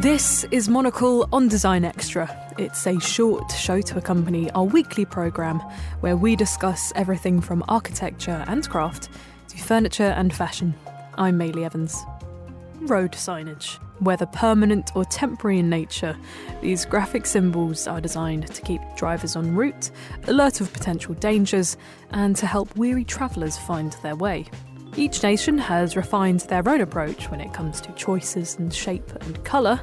This is Monocle on Design Extra. It's a short show to accompany our weekly programme where we discuss everything from architecture and craft to furniture and fashion. I'm Maylie Evans. Road signage. Whether permanent or temporary in nature, these graphic symbols are designed to keep drivers en route, alert of potential dangers, and to help weary travellers find their way. Each nation has refined their own approach when it comes to choices and shape and colour.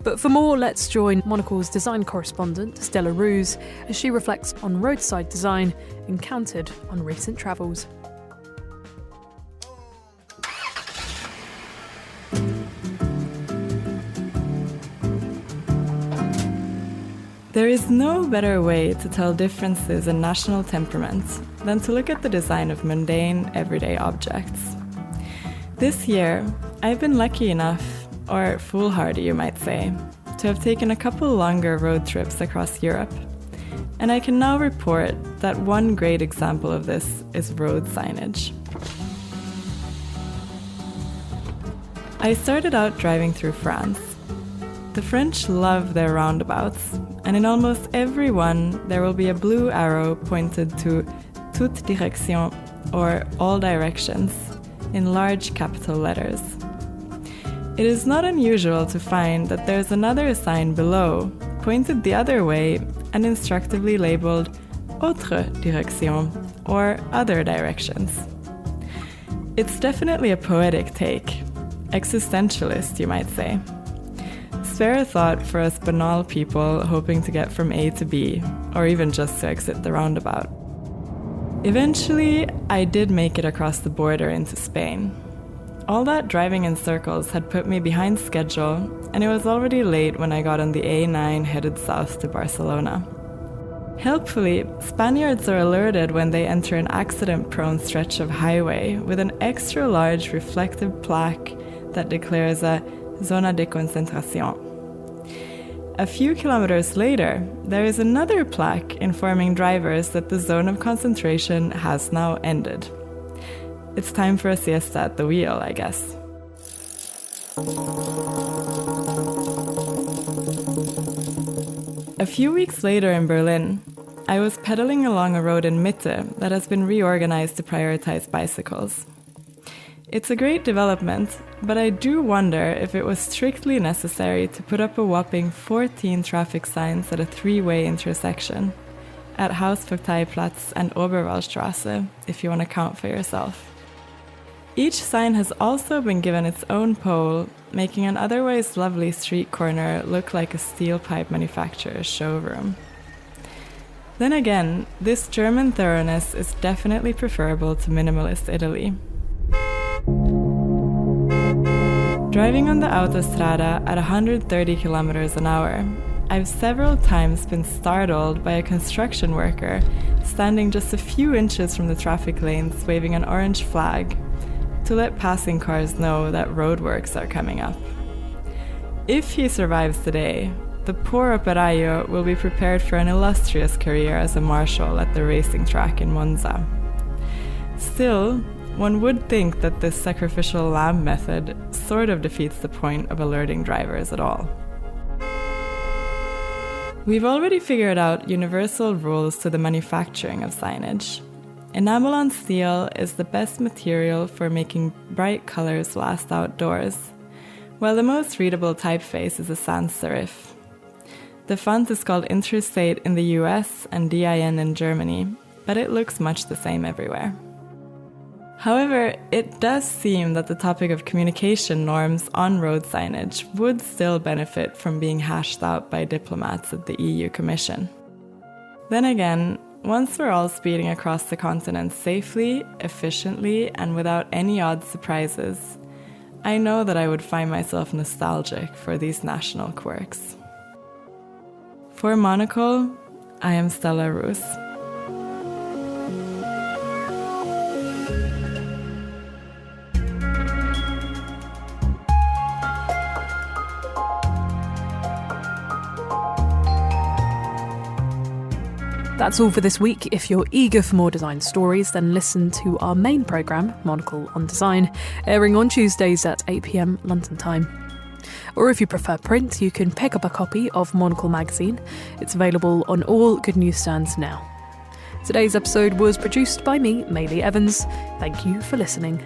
But for more, let's join Monocle's design correspondent, Stella Roos, as she reflects on roadside design encountered on recent travels. There is no better way to tell differences in national temperaments than to look at the design of mundane, everyday objects. This year, I've been lucky enough, or foolhardy you might say, to have taken a couple longer road trips across Europe. And I can now report that one great example of this is road signage. I started out driving through France. The French love their roundabouts, and in almost every one there will be a blue arrow pointed to toute direction, or all directions, in large capital letters. It is not unusual to find that there's another sign below, pointed the other way and instructively labeled autre direction, or other directions. It's definitely a poetic take, existentialist you might say. Spare a thought for us banal people hoping to get from A to B, or even just to exit the roundabout. Eventually, I did make it across the border into Spain. All that driving in circles had put me behind schedule, and it was already late when I got on the A9 headed south to Barcelona. Helpfully, Spaniards are alerted when they enter an accident-prone stretch of highway with an extra-large reflective plaque that declares a zona de concentración. A few kilometers later, there is another plaque informing drivers that the zone of concentration has now ended. It's time for a siesta at the wheel, I guess. A few weeks later in Berlin, I was pedaling along a road in Mitte that has been reorganized to prioritize bicycles. It's a great development, but I do wonder if it was strictly necessary to put up a whopping 14 traffic signs at a three-way intersection at Hausvogteiplatz and Oberwallstraße, if you want to count for yourself. Each sign has also been given its own pole, making an otherwise lovely street corner look like a steel pipe manufacturer's showroom. Then again, this German thoroughness is definitely preferable to minimalist Italy. Driving on the autostrada at 130 kilometers an hour, I've several times been startled by a construction worker standing just a few inches from the traffic lanes waving an orange flag to let passing cars know that roadworks are coming up. If he survives today, the poor operaio will be prepared for an illustrious career as a marshal at the racing track in Monza. Still, one would think that this sacrificial lamb method sort of defeats the point of alerting drivers at all. We've already figured out universal rules to the manufacturing of signage. Enamel on steel is the best material for making bright colors last outdoors, while the most readable typeface is a sans serif. The font is called Interstate in the US and DIN in Germany, but it looks much the same everywhere. However, it does seem that the topic of communication norms on road signage would still benefit from being hashed out by diplomats at the EU Commission. Then again, once we're all speeding across the continent safely, efficiently, and without any odd surprises, I know that I would find myself nostalgic for these national quirks. For Monocle, I am Stella Roos. That's all for this week. If you're eager for more design stories, then listen to our main programme, Monocle on Design, airing on Tuesdays at 8 p.m. London time. Or if you prefer print, you can pick up a copy of Monocle magazine. It's available on all good newsstands now. Today's episode was produced by me, Maylee Evans. Thank you for listening.